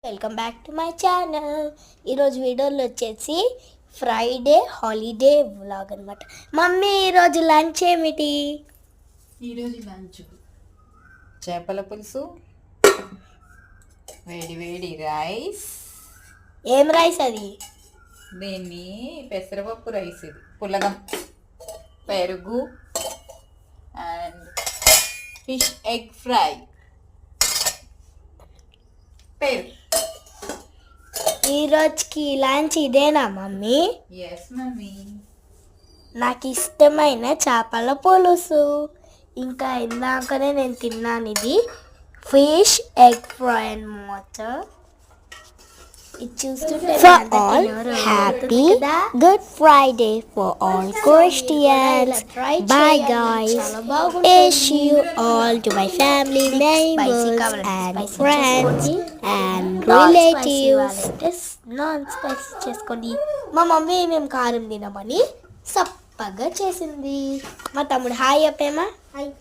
Welcome back to my channel. ఈరోజు వీడియోలో వచ్చేసి ఫ్రైడే హాలిడే వ్లాగ్ అనమాట. మమ్మీ ఈరోజు లంచ్ ఏమిటి? ఈరోజు లంచ్ చేపల పులుసు, వేడి వేడి రైస్. ఏం రైస్ అది? దీన్ని పెసరపప్పు రైస్. ఇది పులగం, పెరుగు అండ్ ఫిష్ ఎగ్ ఫ్రై. పెరుగు. ఈరోజుకి లంచ్ ఇదేనా మమ్మీ? Yes mummy. నాకు ఇష్టమైన చేపల పులుసు. ఇంకా ఇందాకనే నేను తిన్నాను. ఇది ఫిష్ ఎగ్ ఫ్రై అన్నమాట. For all, happy Good Friday for all Christians. Bye guys. Wish you all to my family members and friends and relatives. Non spicy చేసుకోండి. మా మమ్మీ మేము కారం తినమని సప్పగా చేసింది. మా తమ్ముడు హాయ్ చెప్పేమా. హాయ్.